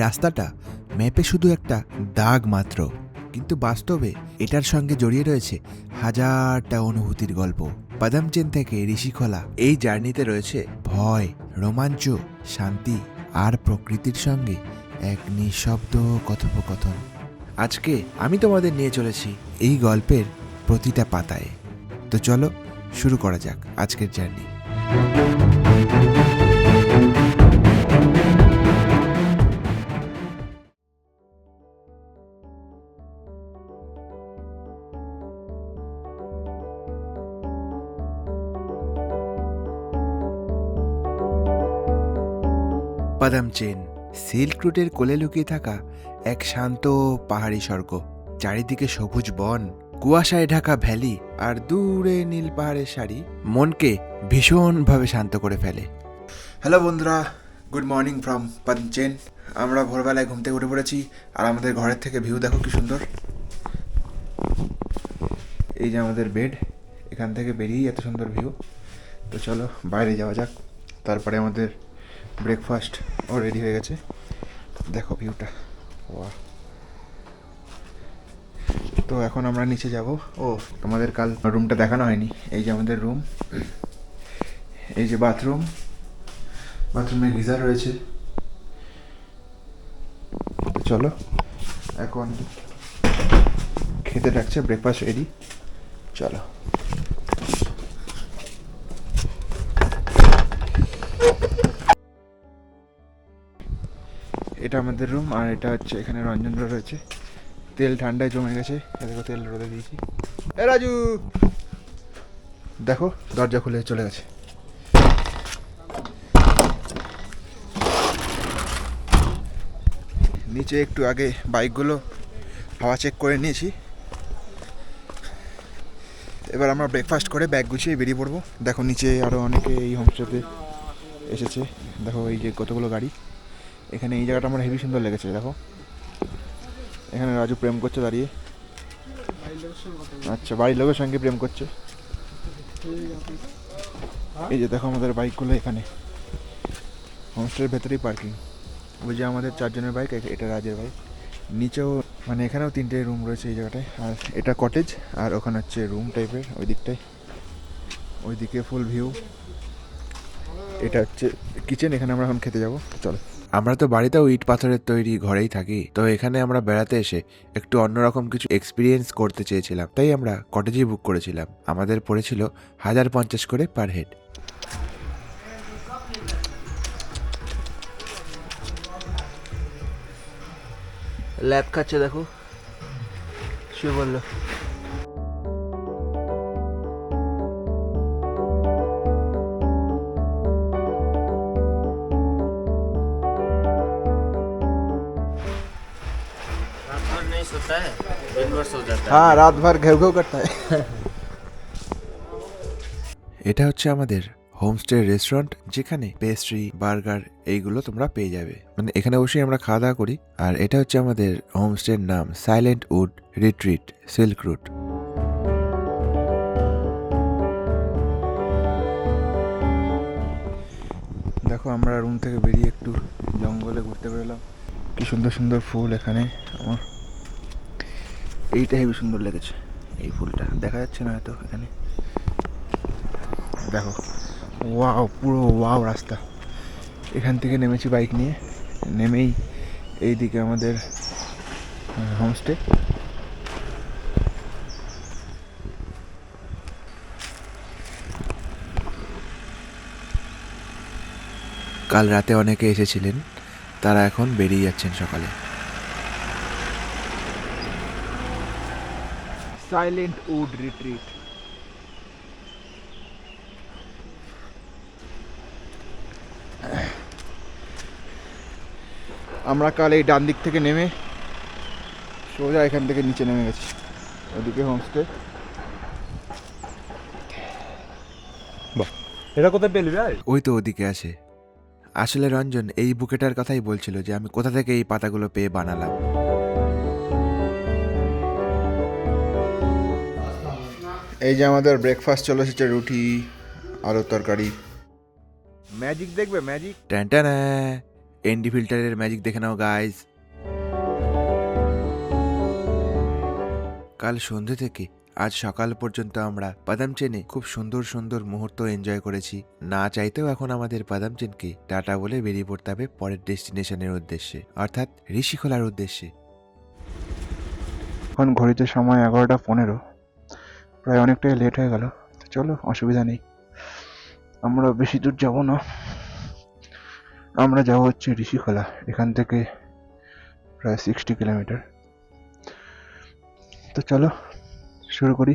রাস্তাটা ম্যাপে শুধু একটা দাগ মাত্র, কিন্তু বাস্তবে এটার সঙ্গে জড়িয়ে রয়েছে হাজারটা অনুভূতির গল্প। পাদামচেন থেকে ঋষিখোলা এই জার্নিতে রয়েছে ভয়, রোমাঞ্চ, শান্তি আর প্রকৃতির সঙ্গে এক নিঃশব্দ কথোপকথন। আজকে আমি তোমাদের নিয়ে চলেছি এই গল্পের প্রতিটা পাতায়। তো চলো শুরু করা যাক আজকের জার্নি। পাদামচেন সিল্ক রুটের কোলে লুকিয়ে থাকা এক শান্ত পাহাড়ি স্বর্গ। চারিদিকে সবুজ বন, কুয়াশায় ঢাকা ভ্যালি আর দূরে নীল পাহাড়ের সারি মনকে ভীষণভাবে শান্ত করে ফেলে। হ্যালো বন্ধুরা, গুড মর্নিং ফ্রম পাদামচেন। আমরা ভোরবেলায় ঘুম থেকে উঠে পড়েছি আর আমাদের ঘরের থেকে ভিউ দেখো কি সুন্দর। এই যে আমাদের বেড, এখান থেকে বেরিয়েই এত সুন্দর ভিউ। তো চলো বাইরে যাওয়া যাক। তারপরে আমাদের ব্রেকফাস্ট ও রেডি হয়ে গেছে, দেখো ভিউটা। ওয়াও। তো এখন আমরা নিচে যাব। ও, তোমাদের কাল রুমটা দেখানো হয়নি। এই যে আমাদের রুম, এই যে বাথরুম, বাথরুমে গিজার রয়েছে। তো চলো এখন খেতে ডাকছে, ব্রেকফাস্ট রেডি, চলো। এটা আমাদের রুম আর এটা হচ্ছে এখানে রঞ্জনরা রয়েছে। তেল ঠান্ডায় জমে গেছে, দেখো তেল রোদে দিয়েছি। এ রাজু, দেখো দরজা খুলে চলে গেছে। নিচে একটু আগে বাইকগুলো হাওয়া চেক করে নিয়েছি। এবার আমরা ব্রেকফাস্ট করে ব্যাগ গুছিয়ে বেরিয়ে পড়বো। দেখো নিচে আরও অনেকে এই হোমস্টেতে এসেছে। দেখো এই যে কতগুলো গাড়ি। এখানে এই জায়গাটা আমার হেভি সুন্দর লেগেছে। দেখো এখানে রাজু প্রেম করছে দাঁড়িয়ে। আচ্ছা, বাড়ির লোকের সঙ্গে প্রেম করছে। এই যে দেখো আমাদের বাইকগুলো এখানে হোমস্টের ভেতরেই পার্কিং। ওই যে আমাদের 4 জনের বাইক, এটা রাজের বাইক। নিচেও মানে এখানেও 3টে রুম রয়েছে এই জায়গাটায়। আর এটা কটেজ, আর ওখানে হচ্ছে রুম টাইপের ওই দিকটায়। ওইদিকে ফুল ভিউ। এটা হচ্ছে কিচেন, এখানে আমরা এখন খেতে যাবো। চলো। আমরা তো বাড়িতেও ইট পাথরের তৈরি ঘরেই থাকি, তো এখানে আমরা বেড়াতে এসে একটু অন্যরকম কিছু এক্সপিরিয়েন্স করতে চেয়েছিলাম, তাই আমরা কটেজই বুক করেছিলাম। আমাদের পড়েছিল 1050 করে পার হেড। ল্যাব খাচ্ছে দেখো, শুয়ে বললো। হ্যাঁ, রাত ভর ঘেউ ঘেউ করতে হয়। এটা হচ্ছে আমাদের হোমস্টে রেস্টুরেন্ট, যেখানে পেস্ট্রি, বার্গার এইগুলো তোমরা পেয়ে যাবে। মানে এখানে বসেই আমরা খাওয়া দাওয়া করি। আর এটা হচ্ছে আমাদের হোমস্টের নাম, silent wood retreat, silk route. দেখো আমরা রুম থেকে বেরিয়ে একটু জঙ্গলে ঘুরতে বেরোলাম। কি সুন্দর সুন্দর ফুল এখানে। আমার এইটা হেবি সুন্দর লেগেছে, এই ফুলটা দেখা যাচ্ছে না হয়তো এখানে। দেখো ওয়াও, পুরো ওয়াও রাস্তা। এখান থেকে নেমেছি বাইক নিয়ে, নেমেই এইদিকে আমাদের হোমস্টে। কাল রাতে অনেকে এসেছিলেন, তারা এখন বেরিয়ে যাচ্ছেন সকালে। Silent wood retreat. আমরা কাল এই ডান দিক থেকে নেমে সোজা এখান থেকে নিচে নেমে গেছি, ওদিকে হোমস্টে। বাহ, এটা কোথায় পেলি ভাই? ওই তো ওদিকে আছে। আসলে রঞ্জন এই বুকেটার কথাই বলছিল যে আমি কোথা থেকে এই পাতাগুলো পেয়ে বানালাম। এই যে আমাদের ব্রেকফাস্ট চলে এসেছে, রুটি, আলুর তরকারি। ম্যাজিক দেখবে, ম্যাজিক। ট্যান্টানা। এনডি ফিল্টারের ম্যাজিক দেখে নাও গাইজ। কাল সন্ধে থেকে আজ সকাল পর্যন্ত আমরা বাদাম চেনে খুব সুন্দর সুন্দর মুহূর্ত এনজয় করেছি। না চাইতেও এখন আমাদের বাদাম চেনকে টাটা বলে বেরিয়ে পড়তে হবে পরের ডেস্টিনেশনের উদ্দেশ্যে, অর্থাৎ ঋষিখোলার উদ্দেশ্যে। এখন ঘড়িতে সময় 11:15, প্রায় অনেকটাই লেট হয়ে গেল। চলো, অসুবিধা নেই, আমরা বেশি দূর যাব না। আমরা যাব হচ্ছে ঋষিখোলা, এখান থেকে প্রায় 60 কিলোমিটার। তো চলো শুরু করি।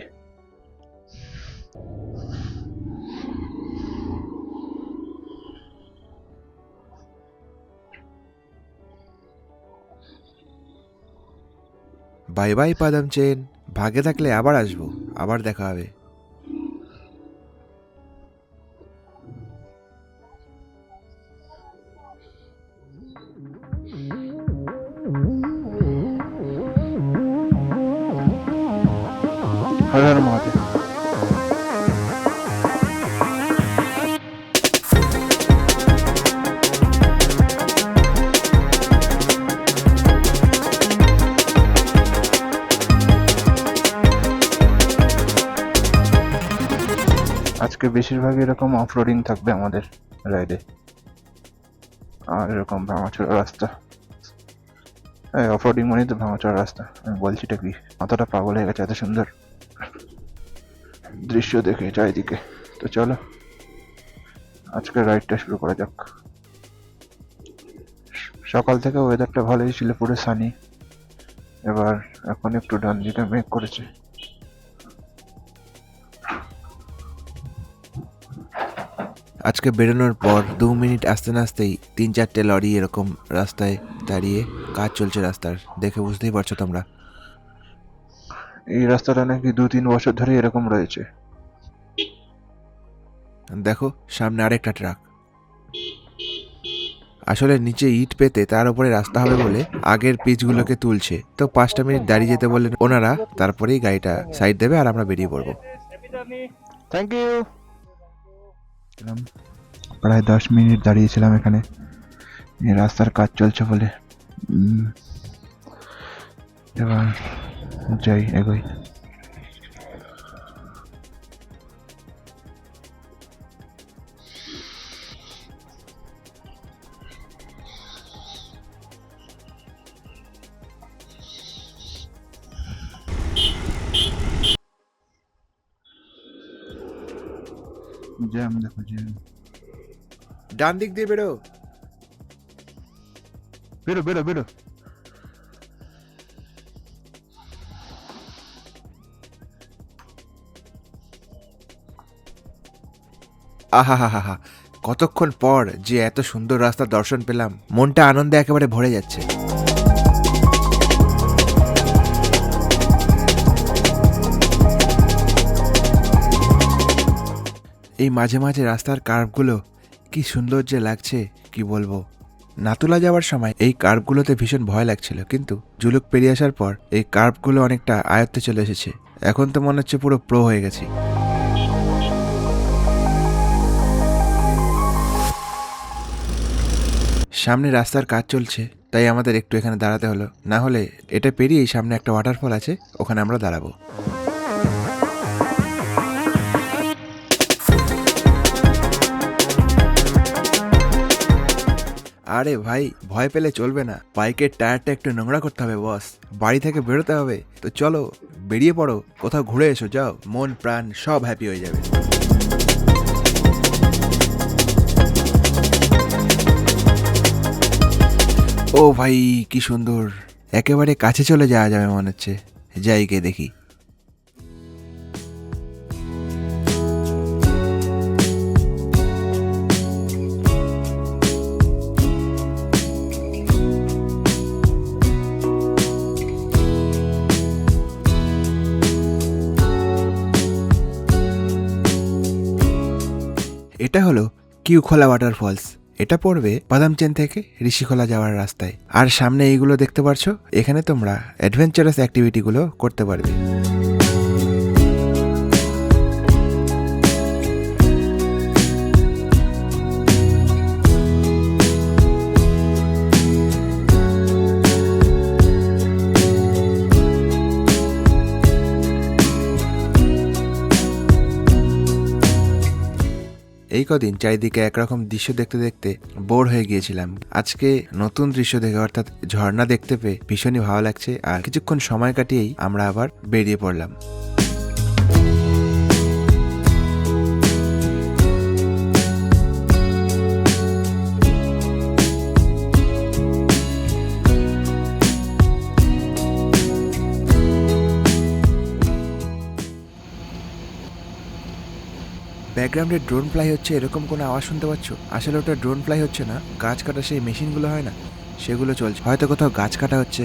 বাই বাই বাদাম চেন, ভাগে থাকলে আবার আসবো, আবার দেখা হবে। হর হর মহাদেব। আজকে বেশিরভাগ এরকম অফরোডিং থাকবে আমাদের রাইডে, আর এরকম ভাঙাচোরা রাস্তা। অফরোডিং মানে তো ভাঙাচোরা রাস্তা, আমি বলছিটা কি, মাথাটা পাগল হয়ে গেছে এত সুন্দর দৃশ্য দেখে চারিদিকে। তো চলো আজকের রাইডটা শুরু করা যাক। সকাল থেকে ওয়েদারটা ভালোই ছিল, পুরো সানি। এবার এখন একটু ডান দিকে মেঘ করেছে। আজকে বেরোনোর পর 2 মিনিট আসতে না আসতেই 3-4টে লরি এরকম রাস্তায় দাঁড়িয়ে কাজ চলছে রাস্তার, দেখে বুঝতেই পারছো তোমরা। এই রাস্তাটা নাকি 2-3 বছর ধরে এরকম রয়েছে। দেখো সামনে আরেকটা ট্রাক। আসলে নিচে ইট পেতে তার উপরে রাস্তা হবে বলে আগের পিচগুলোকে তুলছে, তো 5টা মিনিট দাঁড়িয়ে যেতে বললেন ওনারা, তারপরেই গাড়িটা সাইড দেবে আর আমরা বেরিয়ে পড়বো। Thank you. প্রায় 10 মিনিট দাঁড়িয়েছিলাম এখানে, রাস্তার কাজ চলছে বলে। এবার যাই, এগোই। জ্যাম দেখো, জ্যাম। ডান দিক দিয়ে বেরো, বেরো বেরো বেরো। আহা হা হা হা, কতক্ষণ পর যে এত সুন্দর রাস্তার দর্শন পেলাম, মনটা আনন্দে একেবারে ভরে যাচ্ছে। এই মাঝে মাঝে রাস্তার কার্ভগুলো কি সুন্দর যে লাগছে, কি বলবো। নাতুলা যাওয়ার সময় এই কার্ভগুলোতে ভীষণ ভয় লাগছিল, কিন্তু জুলুক পেরিয়ে আসার পর এই কার্ভগুলো অনেকটা আয়ত্তে চলে এসেছে। এখন তো মনে হচ্ছে পুরো প্রো হয়ে গেছি। সামনে রাস্তার কাজ চলছে, তাই আমাদের একটু এখানে দাঁড়াতে হলো, না হলে এটা পেরিয়েই সামনে একটা ওয়াটারফল আছে, ওখানে আমরা দাঁড়াবো। আরে ভাই, ভয় পেলে চলবে না, বাইকের টায়ারটা একটু নোংরা করতে হবে বস। বাড়ি থেকে বেরোতে হবে, তো চলো বেরিয়ে পড়ো, কোথাও ঘুরে এসো, যাও, মন প্রাণ সব হ্যাপি হয়ে যাবে। ও ভাই কি সুন্দর, একেবারে কাছে চলে যাওয়া যাবে মনে হচ্ছে, যাই গিয়ে দেখি। এটা হলো কিউখোলা ওয়াটারফলস, এটা পড়বে বাদামচেন থেকে ঋষিখোলা যাওয়ার রাস্তায়। আর সামনে এইগুলো দেখতে পারছো, এখানে তোমরা অ্যাডভেঞ্চারাস অ্যাক্টিভিটিগুলো করতে পারবে। এই কদিন চারিদিকে একরকম দৃশ্য দেখতে দেখতে বোর হয়ে গিয়েছিলাম। আজকে নতুন দৃশ্য দেখে অর্থাৎ ঝর্ণা দেখতে পেয়ে ভীষণই ভালো লাগছে। আর কিছুক্ষণ সময় কাটিয়েই আমরা আবার বেরিয়ে পড়লাম। ব্যাকগ্রাউন্ডে ড্রোন ফ্লাই হচ্ছে এরকম কোনো আওয়াজ শুনতে পাচ্ছ? আসলে ওটা ড্রোন ফ্লাই হচ্ছে না, গাছ কাটা সেই মেশিনগুলো হয় না, সেগুলো চলছে। হয়তো কোথাও গাছ কাটা হচ্ছে।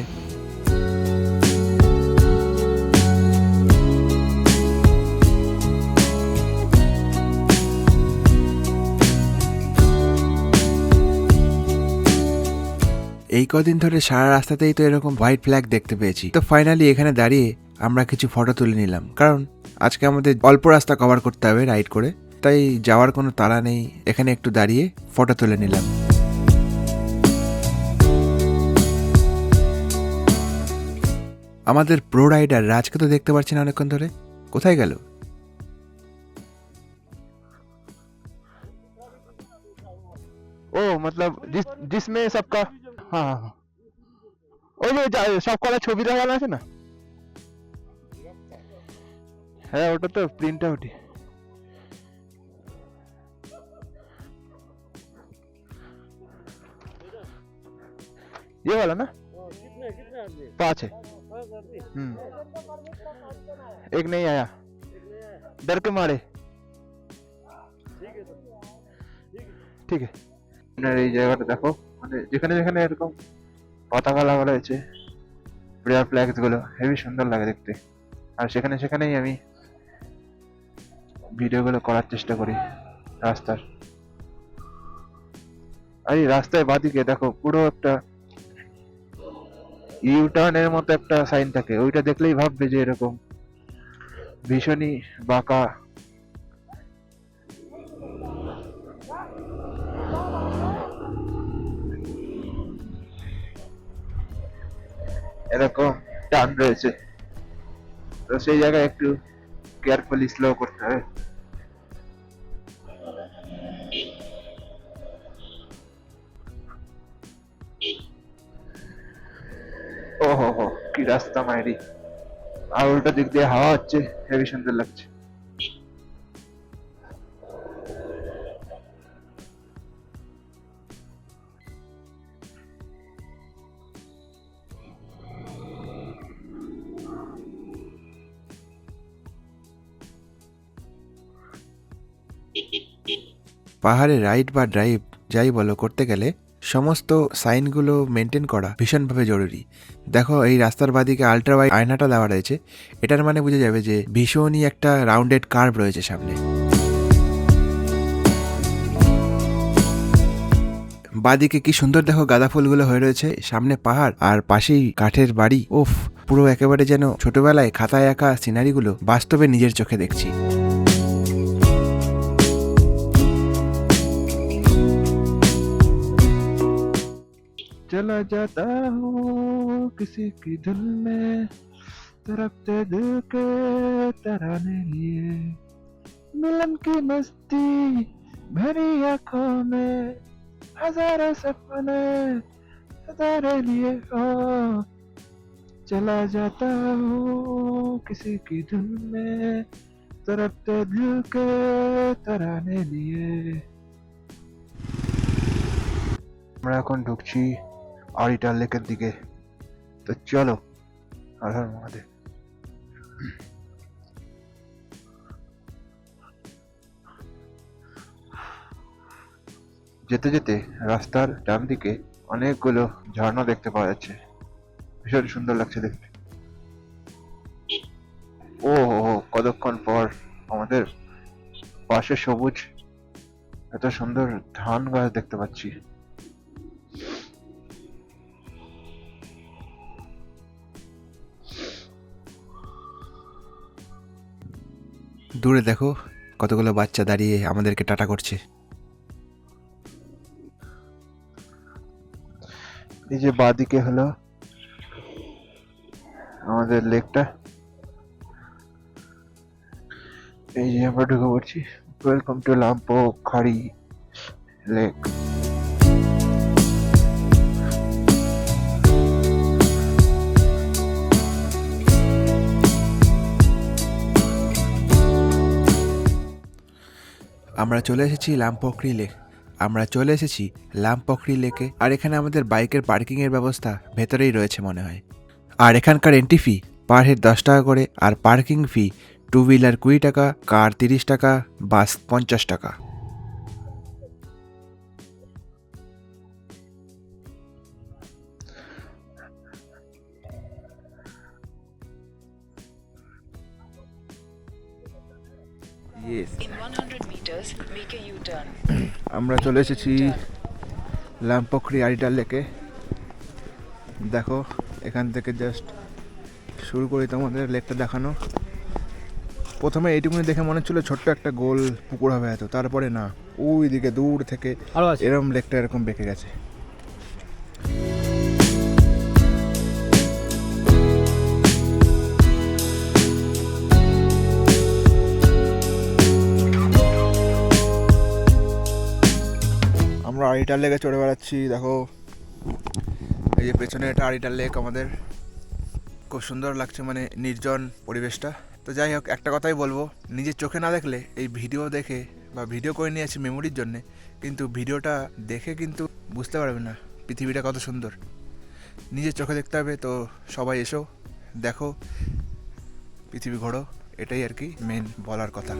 এই কদিন ধরে সারা রাস্তাতেই তো এরকম হোয়াইট ফ্ল্যাগ দেখতে পেয়েছি। তো ফাইনালি এখানে দাঁড়িয়ে আমরা কিছু ফটো তুলে নিলাম, কারণ আজকে আমাদের অল্প রাস্তা কভার করতে হবে রাইড করে, তাই যাওয়ার কোনো তাড়া নেই। এখানে একটু দাঁড়িয়ে ফটো তুলে নিলাম। আমাদের প্রো রাইডার রাজকে তো দেখতে পাচ্ছি না অনেকক্ষণ ধরে, কোথায় গেল? ও মতলব জিসমে সবকা, হ্যাঁ হ্যাঁ, ওই যে সব কটা ছবি লাগানো আছে না, হ্যাঁ ওটা তো প্রিন্ট আউটই। ये वाला ना? पाँच है। एक नहीं आया, डर के मारे। ঠিক আছে। আপনার এই জায়গাটা দেখো, মানে যেখানে যেখানে এরকম পতাকা লাগানো রয়েছে, প্রেয়ার ফ্ল্যাগস গুলো হেবি সুন্দর লাগে দেখতে। আর সেখানে সেখানেই আমি ভিডিওগুলো করার চেষ্টা করি রাস্তার। আর এই রাস্তায় বাদিকে দেখো পুরো একটা ইউটার্নের মতো একটা সাইন থাকে, ওইটা দেখলেই ভাববে যে এরকম ভীষণই বাঁকা। এরকম টার্ন রয়েছে, তো সেই জায়গায় একটু কেয়ারফুলি স্লো করতে হবে। ও হো হো, কি রাস্তা মাইরি! আর উল্টো দিক দিয়ে হাওয়া হচ্ছে, হেবি সুন্দর লাগছে। পাহাড়ে রাইড বা ড্রাইভ যাই বলো করতে গেলে সমস্ত সাইনগুলো মেনটেন করা ভীষণভাবে জরুরি। দেখো এই রাস্তার বাদিকে আল্ট্রা ওয়াইড আয়নাটা দেওয়া রয়েছে, এটার মানে বোঝা যাবে যে ভীষণই একটা রাউন্ডেড কার্ভ রয়েছে সামনে। বাদিকে কি সুন্দর দেখো গাঁদা ফুলগুলো হয়ে রয়েছে, সামনে পাহাড় আর পাশেই কাঠের বাড়ি। ওফ, পুরো একেবারে যেন ছোটবেলায় খাতায় আঁকা সিনারিগুলো বাস্তবে নিজের চোখে দেখছি। चला जाता हूँ किसी की धुन में, तड़पते दिल के तराने लिए, मिलन की मस्ती भरी आंखों में, हजारों सपने हजारे लिए हो, चला जाता हूँ किसी की धुन में, तड़पते दिल के तराने लिए। আমরা এখন ঢুকছি অরিটার লেকের দিকে, তো চলো। হর হর মহাদেব। যেতে যেতে রাস্তার ডান দিকে অনেকগুলো ঝর্ণা দেখতে পাওয়া যাচ্ছে, ভীষণ সুন্দর লাগছে দেখতে। ও হো, কতক্ষণ পর আমাদের পাশে সবুজ এত সুন্দর ধান গাছ দেখতে পাচ্ছি। দূরে দেখো কতগুলো বাচ্চা দাঁড়িয়ে আমাদেরকে টাটা করছে। এই যে বাদিকে হলো আমাদের লেকটা, এই যে আমরা ঢুকে পড়ছি ওয়েলকাম টু লাম্পোখাড়ি লেক। আমরা চলে এসেছি লামপোখরি লেক। লেকে। আর এখানে আমাদের বাইকের পার্কিং এর ব্যবস্থা ভেতরেই রয়েছে মনে হয়। আর এখানকার এন্ট্রি ফি পার হেড 10 টাকা করে, আর পার্কিং ফি 2 হুইলার 20 টাকা, কার 30 টাকা, বাস 50 টাকা। In 100 meters, make a U-turn. আমরা চলে এসেছি লামপোখরি আরিটাল লেকে। দেখো এখান থেকে জাস্ট শুরু করি তোমাদের লেকটা দেখানো। প্রথমে এইটুকুনি দেখে মনে হচ্ছিল ছোট্ট একটা গোল পুকুর হবে এত, তারপরে না, ওই দিকে দূর থেকে এরকম লেকটা এরকম বেঁকে গেছে। আমরা আরিটাল লেকে চড়ে বেড়াচ্ছি। দেখো এই যে পেছনে এটা আরিটাল লেক আমাদের, খুব সুন্দর লাগছে, মানে নির্জন পরিবেশটা। তো যাই হোক, একটা কথাই বলবো, নিজের চোখে না দেখলে এই ভিডিও দেখে বা ভিডিও করে নিয়ে আসি মেমোরির জন্যে, কিন্তু ভিডিওটা দেখে কিন্তু বুঝতে পারবে না পৃথিবীটা কত সুন্দর। নিজের চোখে দেখতে হবে। তো সবাই এসো, দেখো, পৃথিবী ঘোরো, এটাই আর কি মেন বলার কথা।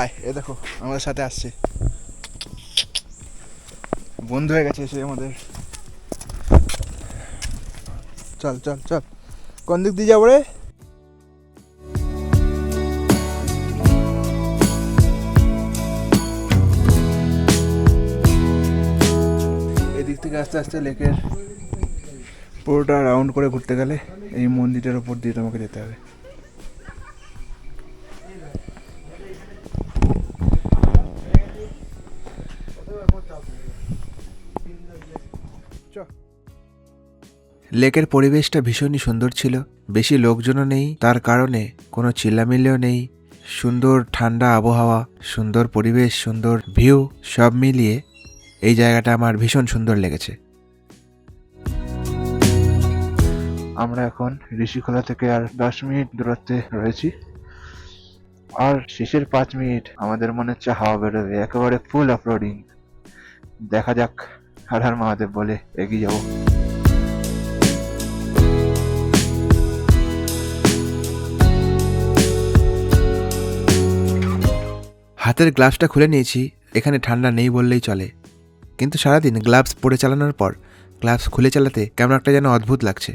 আয়, এ দেখো আমাদের সাথে আসছে, বন্ধু হয়ে গেছে এসে আমাদের। চল চল চল, কোন দিক দিয়ে যাবো রে? এদিক থেকে আস্তে আস্তে লেকের পুরোটা রাউন্ড করে ঘুরতে গেলে এই মন্দিরের ওপর দিয়ে তোমাকে যেতে হবে। লেকের পরিবেশটা ভীষণই সুন্দর ছিল। বেশি লোকজনও নেই, তার কারণে কোনো চিল্লামিল্লিও নেই। সুন্দর ঠান্ডা আবহাওয়া, সুন্দর পরিবেশ, সুন্দর ভিউ, সব মিলিয়ে এই জায়গাটা আমার ভীষণ সুন্দর লেগেছে। আমরা এখন ঋষিখোলা থেকে আর 10 মিনিট দূরত্বে রয়েছি। আর শেষের 5 মিনিট আমাদের মনে হচ্ছে হাওয়া বেরোবে, একেবারে ফুল অফরোডিং। দেখা যাক, হর হর মহাদেব বলে এগিয়ে যাবো। হাতের গ্লাভসটা খুলে নিয়েছি, এখানে ঠান্ডা নেই বললেই চলে, কিন্তু সারাদিন গ্লাভস পরে চালানোর পর গ্লাভস খুলে চালাতে কেমন একটা যেন অদ্ভুত লাগছে।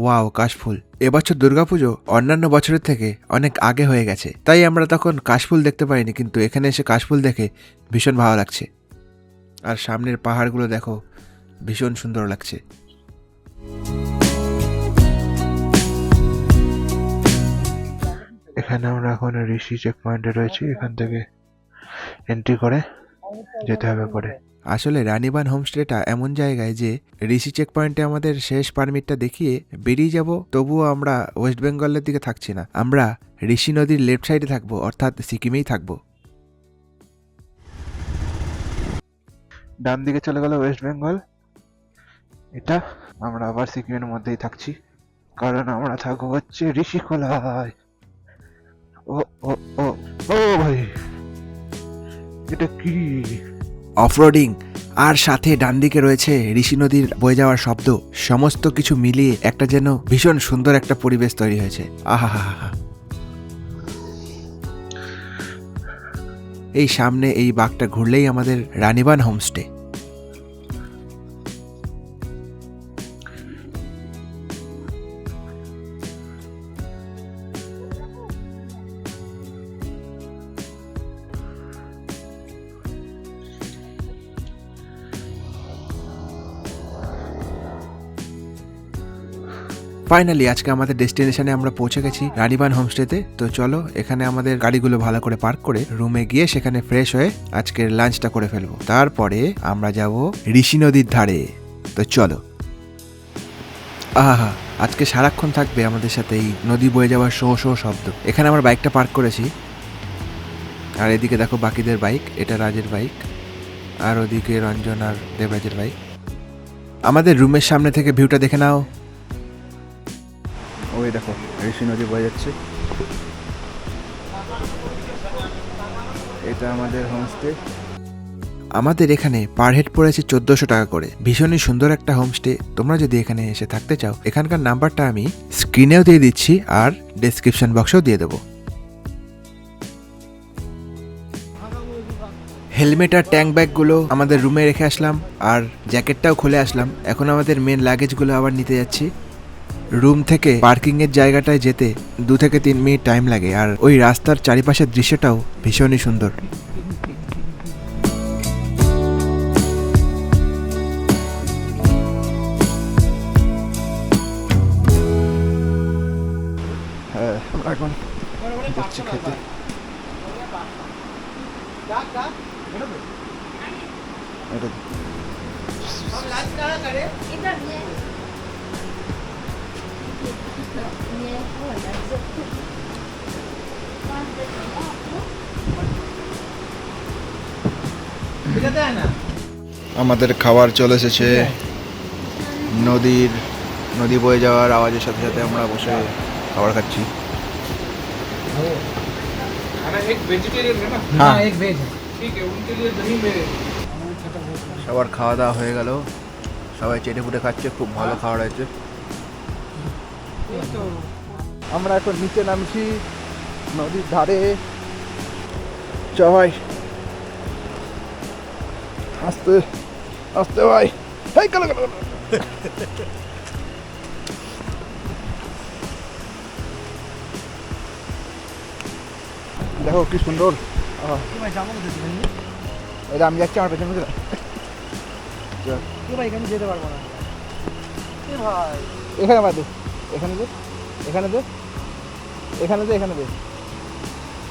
ওয়াও, কাশফুল! এবছর দুর্গাপুজো অন্যান্য বছরের থেকে অনেক আগে হয়ে গেছে, তাই আমরা তখন কাশফুল দেখতে পাইনি, কিন্তু এখানে এসে কাশফুল দেখে ভীষণ ভালো লাগছে। আর সামনের পাহাড়গুলো দেখো, ভীষণ সুন্দর লাগছে। এখানে আমরা এখন ঋষি চেক পয়েন্টে রয়েছি, এখান থেকে এন্ট্রি করে যেতে হবে পরে। আসলে রানীবান হোমস্টেটা এমন জায়গায় যে ঋষি চেক পয়েন্টে আমাদের শেষ পারমিটটা দেখিয়ে বেরিয়ে যাব, তবুও আমরা ওয়েস্ট বেঙ্গলের দিকে থাকছি না, আমরা ঋষি নদীর লেফট সাইডে থাকবো, অর্থাৎ সিকিমেই থাকবো। ডান দিকে চলে গেল ওয়েস্ট বেঙ্গল, এটা আমরা আবার সিকিমের মধ্যেই থাকছি, কারণ আমরা থাকবো হচ্ছে ঋষিখোলায়। ও ও ও ও ভাই, এটা কি? অফরোডিং, আর সাথে ডান দিকে রয়েছে ঋষি নদীর বয়ে যাওয়ার শব্দ, সমস্ত কিছু মিলিয়ে একটা যেন ভীষণ সুন্দর একটা পরিবেশ তৈরি হয়েছে। আহা হা হা। এই সামনে এই বাঁকটা ঘুরলেই আমাদের রানীবান হোমস্টে। ফাইনালি আজকে আমাদের ডেস্টিনেশনে আমরা পৌঁছে গেছি রানীবান হোমস্টেতে। তো চলো এখানে আমাদের গাড়িগুলো ভালো করে পার্ক করে রুমে গিয়ে সেখানে ফ্রেশ হয়ে আজকের লাঞ্চটা করে ফেলবো। তারপরে আমরা যাব ঋষি নদীর ধারে। তো চলো। আহা, আজকে সারাক্ষণ থাকবে আমাদের সাথে এই নদী বয়ে যাওয়ার শো শো শব্দ। এখানে আমার বাইকটা পার্ক করেছি, আর এদিকে দেখো বাকিদের বাইক, এটা রাজের বাইক, আর ওদিকে রঞ্জন আর দেবরাজের বাইক। আমাদের রুমের সামনে থেকে ভিউটা দেখে নাও। ওই দেখো ঋষি নদী বয়ে যাচ্ছে। এটা আমাদের হোমস্টে। আমাদের এখানে পার হেড পড়েছে 1400 টাকা করে। ভীষণই সুন্দর একটা হোমস্টে। তোমরা যদি এখানে এসে থাকতে চাও, এখানকার নাম্বারটা আমি স্ক্রিনেও দিয়ে দিচ্ছি আর ডেসক্রিপশন বক্সেও দিয়ে দেবো। হেলমেট আর ট্যাঙ্ক ব্যাগগুলো আমাদের রুমে রেখে আসলাম, আর জ্যাকেটটাও খুলে আসলাম। এখন আমাদের মেন লাগেজগুলো আবার নিতে যাচ্ছি। রুম থেকে পার্কিংয়ের জায়গাটায় যেতে 2 থেকে 3 মিনিট টাইম লাগে, আর ওই রাস্তার চারিপাশের দৃশ্যটাও ভীষণই সুন্দর। হ্যাঁ, আমরা এখন যাচ্ছি খেতে। আমাদের খাবার চলে এসেছে। নদী বয়ে যাওয়ার আওয়াজের সাথে সাথে আমরা বসে খাবার খাচ্ছি। एक वेजिटेरियन है ना? हाँ, एक वेज है। ठीक है, उनके लिए दही में সবার খাওয়া দাওয়া হয়ে গেল, সবাই চেটে ফুটে খাচ্ছে, খুব ভালো খাবার হয়েছে। আমরা এখন নিচে নামছি নদীর ধারে। ভাই আস্তে আস্তে ভাই, এই কালো কালো দেখো কি সুন্দর। এটা আমি যাচ্ছি আমার পেছনে বুঝলে। এখানে যেতে পারবো না ভাই। এখানে বাদে, এখানে দে, এখানে দে, এখানে দে, এখানে দে।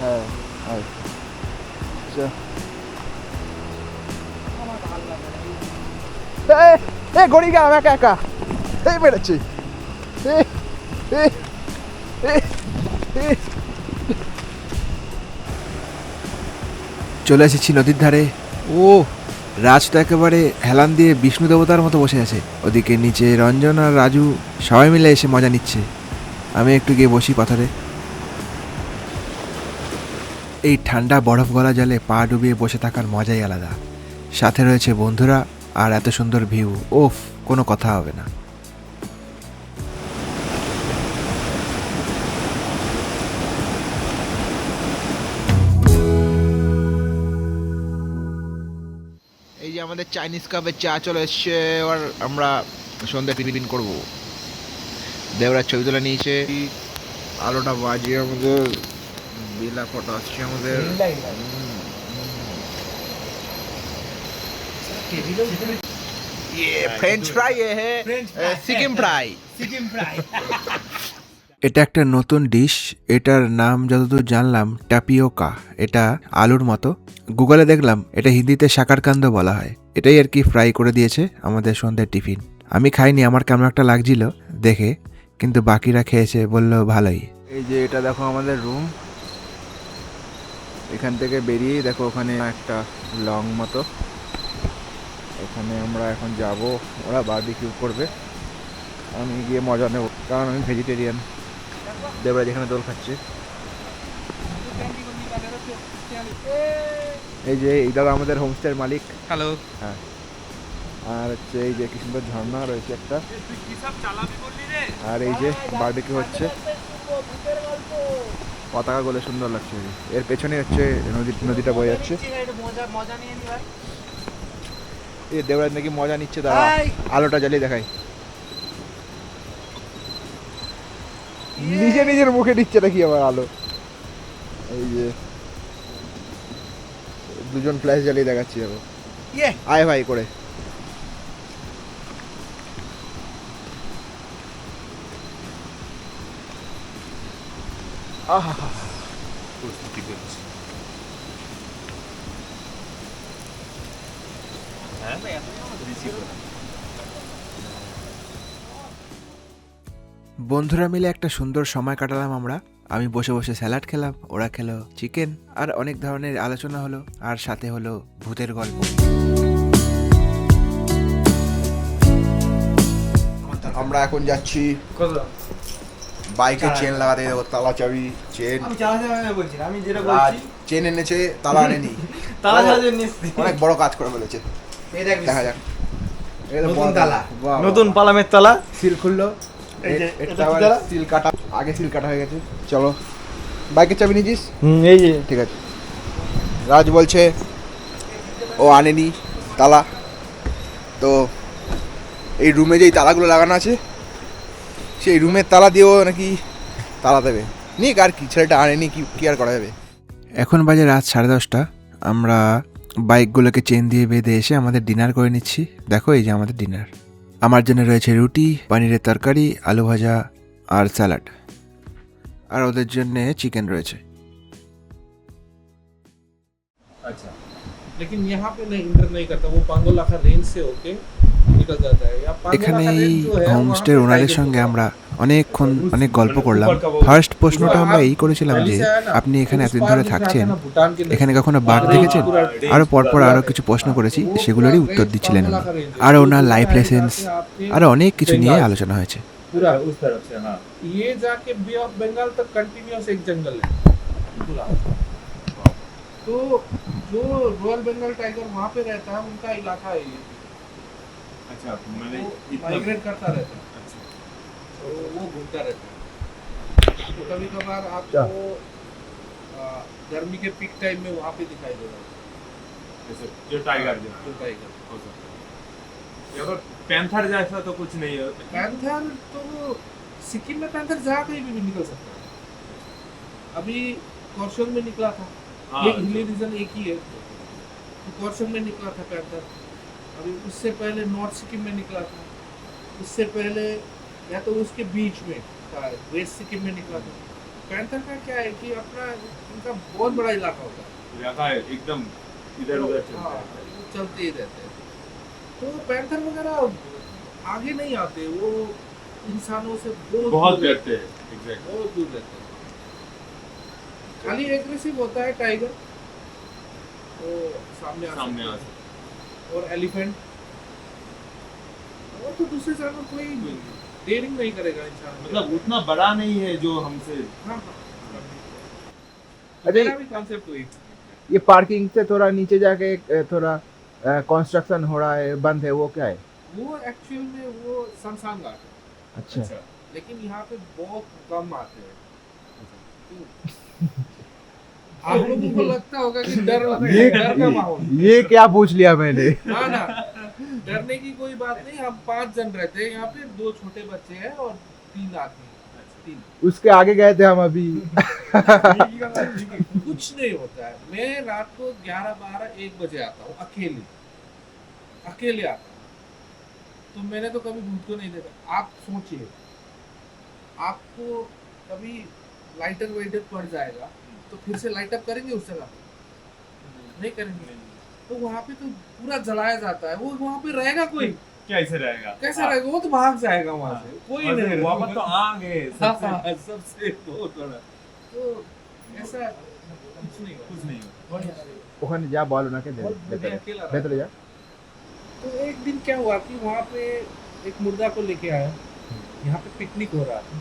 হ্যাঁ আচ্ছা, গড়ি গা একা একা এই বেড়াচ্ছি। চলে এসেছি নদীর ধারে। ও, রাজ তো একেবারে হেলান দিয়ে বিষ্ণু দেবতার মতো বসে আছে। ওদিকে নিচে রঞ্জন আর রাজু সবাই মিলে এসে মজা নিচ্ছে। আমি একটু গিয়ে বসি পাথরে। এই ঠান্ডা বরফ গলা জলে পা ডুবিয়ে বসে থাকার মজাই আলাদা। সাথে রয়েছে বন্ধুরা আর এত সুন্দর ভিউ। ওফ, কোনো কথা হবে না। এই যে আমাদের চাইনিজ কাপের চা চলে এসছে। এবার আমরা সন্ধ্যা টিফিন করবো। দেবরাজ ছবি তুলে নিয়েছে। আলোটা বাজিয়ে আমাদের বিলা ফটো আসছে আমাদের। French fry Sikkim fry. এটা একটা নতুন ডিশ। এটার নাম যতদূর জানলাম ট্যাপিওকা। এটা আলুর মতো। গুগলে দেখলাম এটা হিন্দিতে শাকারকান্দ বলা হয়। এটাই আর কি ফ্রাই করে দিয়েছে আমাদের সন্ধ্যের টিফিন। আমি খাইনি, আমার কেমন একটা লাগছিল দেখে, কিন্তু বাকিরা খেয়েছে, বললো ভালোই। এই যে এটা দেখো আমাদের রুম। এখান থেকে বেরিয়ে দেখো ওখানে একটা লং মতো, এখানে আমরা এখন যাব। ওরা বারবিকিউ করবে, আমি গিয়ে মজা নেব, কারণ আমি ভেজিটেরিয়ান। দেবরাজ এখানে দোল খাচ্ছে। এই যে এই দাদা আমাদের হোমস্টের মালিক। হ্যালো। হ্যাঁ, আর হচ্ছে এই যে কি সুন্দর ঝর্ণা রয়েছে একটা। আর এই যে বারবিকিউ হচ্ছে, পতাকা গুলো সুন্দর লাগছে। এর পেছনে হচ্ছে নদীটা বয়ে যাচ্ছে। এই দেবরাজ নাকি মজা নিচ্ছে, দাঁড়া আলোটা জ্বালিয়ে দেখাই। নিজের মুখে দিচ্ছে নাকি আবার আলো। এই যে দুজন ফ্ল্যাশ জ্বালিয়ে দেখাচ্ছি যাবো। আয় ভাই করে। আহা প্রস্তুতি করছি হ্যাঁ রিসিভ করা বন্ধুরা মিলে একটা সুন্দর সময় কাটালাম আমরা। আমি বসে বসে স্যালাড খেলাম, ওরা খেলো চিকেন, আর অনেক ধরনের আলোচনা হলো, আর সাথে হলো ভূতের গল্প। আমরা এখন যাচ্ছি বাইকে চেন লাগাতে যাবো, তালা চাবি চেন। আমি চালাতে বলছি না, আমি যেটা রাজ বলছি চেন এনেছে, তালা আনেনি। তালা চালাতে নিচ্ছি। অনেক বড় কাজ করে ফেলেছে, এই দেখ দেখা যাক। এই তো নতুন বড় তালা। বাহ, নতুন পালামের তালা। সিল খুললো, এই যে, এটা এটা কি আবার তালা? সিল কাটা, আগে সিল কাটা হয়ে গেছে। চলো, বাইকের চাবি নিয়েছিস? এই যে ঠিক আছে। রাজ বলছে ও আনেনি তালা, তো এই রুমে যেই তালাগুলো লাগানো আছে সেই রুমের তালা দিয়েও নাকি তালা দেবে। নিক, আর কি, ছেলেটা আনেনি, কি আর করা যাবে। এখন বাজে রাত 10:30। আমরা বাইকগুলোকে চেন দিয়ে বেঁধে এসে আমাদের ডিনার করে নিচ্ছি। দেখো, এই যে আমাদের ডিনার। আমার জন্য রয়েছে রুটি, পনিরের তরকারি, আলু ভাজা আর স্যালাড, আর ওদের জন্য চিকেন রয়েছে। अच्छा, लेकिन यहाँ पे नहीं इंटर नहीं करता, वो पांगोलाखा रेंज से होके निकल जाता है। या এখানে पांगोलाखा এই रेंज जो है হোমস্টের वहाँ पे ওনারের टाइगर সঙ্গে होता है। আমরা অনেকক্ষণ অনেক গল্প করলাম। ফার্স্ট প্রশ্নটা আমরা এই করেছিলাম যে আপনি এখানে এতদিন ধরে থাকছেন, এখানে কখনো বাঘ দেখেছেন? আরও পরপর আরও কিছু প্রশ্ন করেছি, সেগুলোরই উত্তর দিচ্ছিলেন উনি। আর ওনার লাইফ লেসেন্স আরও অনেক কিছু নিয়ে আলোচনা হয়েছে। पूरा उस तरफ से हाँ ये जाके बे ऑफ बंगाल तक कंटिन्यूअस एक जंगल है पूरा। तो जो रॉयल बंगाल टाइगर वहाँ पे रहता है, उनका इलाका है ये, अच्छा मैंने वो इतना माइग्रेट करता रहता है, अच्छा तो वो घूमता रहता है। तो कभी कभार आपको गर्मी के पीक टाइम में वहाँ पे दिखाई देगा ऐसे जो टाइगर जो जो टाइगर। हो सकता है या फिर पैंथर जैसा तो कुछ नहीं है पैंथर तो सिक्किम में पैंथर जहाँ कहीं भी निकल सकता है। अभी कौशल में निकला था, हाँ, ये हिली रीजन एक ही है, तो कौशल में निकला था पैंथर। अभी उससे पहले नॉर्थ सिक्किम में निकला था, उससे पहले या तो उसके बीच में था, वेस्ट सिक्किम में निकला था। पैंथर का क्या है कि अपना उनका बहुत बड़ा इलाका होता है, इलाका है एकदम इधर उधर चलता हाँ, है वो चलते ही रहते हैं। तो पैंथर वगैरह आगे नहीं आते, वो इंसानों से बहुत दूर डरते हैं एग्जैक्ट बहुत दूर रहते हैं। खाली एग्रेसिव होता है टाइगर, वो सामने आ सामने सकता आ है। सकते और एलिफेंट, वो तो दूसरे जानवर कोई डेयरिंग नहीं करेगा इंसान के। मतलब उतना बड़ा नहीं है जो हमसे हाँ हाँ अच्छा, मेरा भी कॉन्सेप्ट वही था। ये पार्किंग से थोड़ा नीचे जाके थोड़ा कंस्ट्रक्शन हो रहा है, बंद है, वो क्या है? वो एक्चुअल में वो शमशान घाट है, अच्छा, लेकिन यहाँ पे बहुत कम आते हैं। आप लोगों को लगता होगा कि डर का माहौल। ये क्या पूछ लिया मैंने? ना ना, डरने की कोई बात नहीं। हम 5 जन रहते हैं यहाँ पे, 2 छोटे बच्चे हैं और 3 आदमी, 3। उसके आगे गए थे हम अभी। कुछ नहीं होता है। मैं रात को 11, 12, 1 बजे आता हूँ, अकेले आता हूँ। तो मैंने तो कभी भूत को नहीं देखा। आप सोचिए, आपको कभी लाइटर वाइटर पड़ जाएगा तो फिर से लाइट अप करेंगे उस जगह? नहीं करेंगे। तो वहाँ पे तो पूरा जलाया जाता है, वो वहाँ पे रहेगा कोई? कैसे रहेगा कैसे रहेगा? वो तो भाग जाएगा वहाँ से, कोई नहीं रहेगा। वहाँ तो आग है सबसे हाँ, सबसे बहुत बड़ा। तो ऐसा कुछ नहीं कुछ नहीं हो ওখানে যা বল ওনাকে দে, बहुत बढ़िया अकेला रहा। ভেতরে যা। तो एक दिन क्या हुआ कि वहाँ पे एक मुर्दा को लेके आया, यहाँ पे पिकनिक हो रहा था,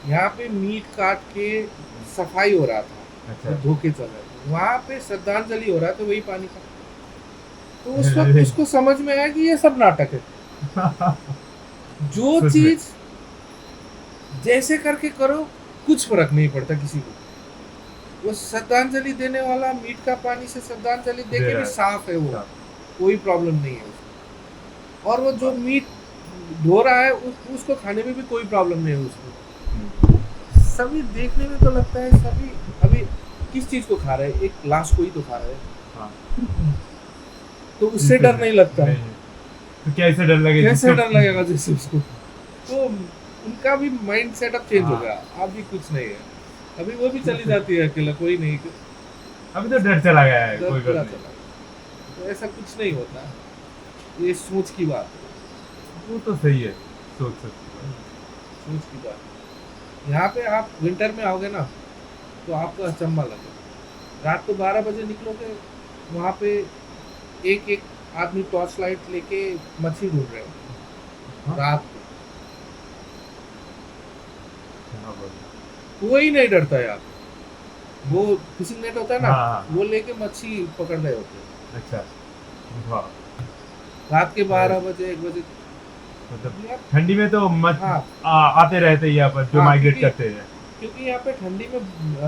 यहाँ पे मीट काट के सफाई हो रहा था, अच्छा, तो धोखे चल रहे थे। वहाँ पे श्रद्धांजलि हो रहा था वही पानी का। तो उस वक्त उसको समझ में आया कि ये सब नाटक है। जो चीज जैसे करके करो कुछ फर्क नहीं पड़ता किसी को। वो श्रद्धांजलि देने वाला मीट का पानी से श्रद्धांजलि दे के भी साफ है, वो कोई प्रॉब्लम नहीं है उसको। और वो जो मीट धो रहा है उसको खाने में भी कोई प्रॉब्लम नहीं है उसको। सभी देखने में तो लगता है सभी अभी किस चीज को खा रहे हैं, एक लाश को ही तो खा रहे हैं। हाँ। तो उससे डर नहीं लगता। तो कैसे डर लगेगा? कैसे डर लगेगा जैसे उसको? तो उनका भी माइंड सेटअप चेंज हो गया। अभी कुछ नहीं है। अभी वो भी चली जाती है अकेला, कोई नहीं, अभी तो डर चला गया है, डर कोई पूरा बात नहीं। चला। तो ऐसा कुछ नहीं होता, ये सोच की बात है, वो तो सही है, सोच सकते सोच की बात है। यहाँ पे आप विंटर में आओगे ना तो आपको अचंभा लगेगा। रात को 12 बजे निकलोगे, वहाँ पे एक एक आदमी टॉर्च लाइट लेके मछली ढूंढ रहे हो हाँ? रात को। हाँ, बोलो। कोई नहीं डरता यार, वो फिशिंग नेट होता है ना, हाँ। वो लेके मच्छी पकड़ रहे होते हैं अच्छा, वाह, रात के 12 बजे 1 बजे। मतलब यार, ठंडी में तो मत हाँ। आते रहते हैं यहाँ पर जो हाँ, माइग्रेट क्योंकि- करते हैं। क्योंकि यहाँ पे ठंडी में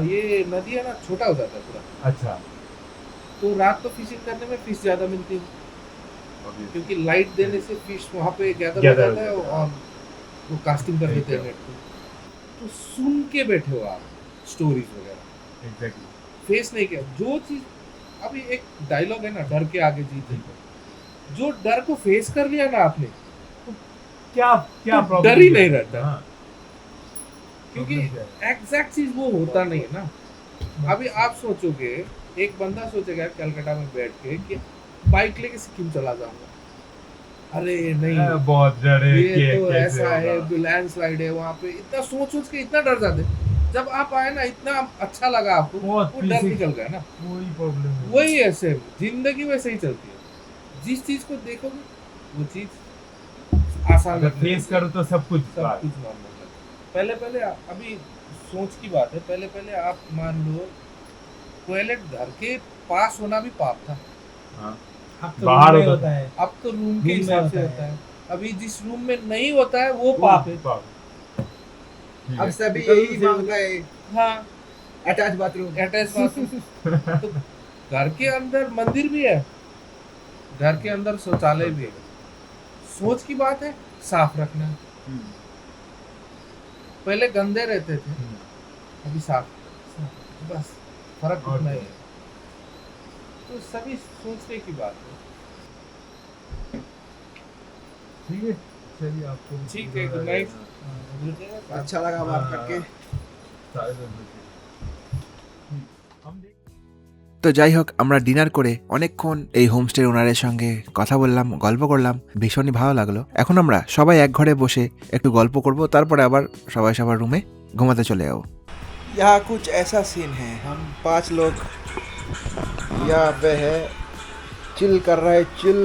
ये नदी है ना, छोटा हो जाता है पूरा, अच्छा, तो रात को फिशिंग करने में फिश ज्यादा मिलती है, obvious। क्योंकि लाइट देने से फिश वहाँ पे गैदर हो Gather हो जाता है जाता है। और वो कास्टिंग कर देते हैं ठीक है। नेट को। तो सुन के बैठे हो आप स्टोरीज वगैरह, एग्जैक्टली। फेस नहीं किया जो चीज। अभी एक डायलॉग है ना, डर के आगे जीत है। जो डर को फेस कर लिया ना आपने, क्या क्या तो प्रॉब्लम डर ही नहीं रहता। हाँ, क्योंकि problem क्या है? एग्जैक्ट चीज वो होता नहीं है ना। अभी आप सोचोगे, एक बंदा सोचेगा कलकत्ता में बैठ के कि बाइक लेके सिक्किम चला जाऊंगा, अरे नहीं बहुत डर है ये कि तो कैसे ऐसा है, होगा। लैंडस्लाइड है वहाँ पे, इतना सोच सोच के इतना डर जाते। जब आप आए ना, इतना अच्छा लगा आपको, बहुत वो डर peaceful। निकल गया ना। वही प्रॉब्लम है। वही है सेम, जिंदगी वैसे ही चलती है। जिस चीज को देखोगे वो चीज आसान अगर लगने फेस लगती करो तो सब कुछ सब बात। कुछ नॉर्मल लगता। पहले पहले अभी सोच की बात है, पहले पहले आप मान लो टॉयलेट घर के पास होना भी पाप था, हाँ, अब तो बाहर रूम में होता होता है। अब तो रूम के में हिसाब से होता होता है। अभी जिस रूम में नहीं होता है वो पाप है। पाप। ठीक अब है। सभी तो यही से- मांगता है, हाँ, अटैच बाथरूम। Attach bathroom. तो घर के अंदर मंदिर भी है, घर के अंदर शौचालय भी है। सोच की बात है, साफ रखना। पहले गंदे रहते थे, अभी साफ, बस फर्क और उतना ही क्या? है। तो सभी सोचने की बात है। ठीक है, चलिए आपको ठीक है, good night। अच्छा लगा बात करके। তো যাই হোক, আমরা ডিনার করে অনেকক্ষণ এই হোমস্টের ওনারের সঙ্গে কথা বললাম, গল্প করলাম, ভীষণই ভালো লাগলো। এখন আমরা সবাই এক ঘরে বসে একটু গল্প করব, তারপরে আবার সবাই সবার রুমে ঘুমাতে চলে যাবো। यहाँ कुछ ऐसा सीन है, हम 5 लोग यहाँ पे है, चिल कर रहे, चिल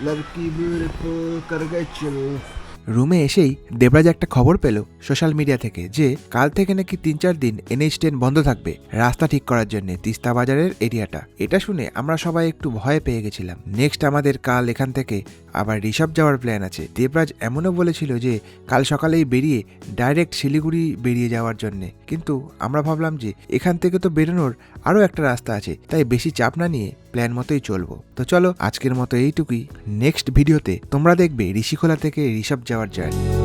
लड़की मेरे को कर गए चिल। রুমে এসেই দেবরাজ একটা খবর পেল সোশ্যাল মিডিয়া থেকে যে কাল থেকে নাকি 3-4 দিন NH10 বন্ধ থাকবে রাস্তা ঠিক করার জন্য তিস্তা বাজারের এরিয়াটা। এটা শুনে আমরা সবাই একটু ভয় পেয়ে গেছিলাম। নেক্সট আমাদের কাল এখান থেকে আবার ঋষভ যাওয়ার প্ল্যান আছে। দেবরাজ এমনও বলেছিল যে কাল সকালেই বেরিয়ে ডাইরেক্ট শিলিগুড়ি বেরিয়ে যাওয়ার জন্য, কিন্তু আমরা ভাবলাম যে এখান থেকে তো বেরোনোর আরও একটা রাস্তা আছে, তাই বেশি চাপ না নিয়ে প্ল্যান মতোই চলবো। তো চলো আজকের মতো এইটুকুই। নেক্সট ভিডিওতে তোমরা দেখবে ঋষিখোলা থেকে ঋষভ যাওয়ার জার্নি।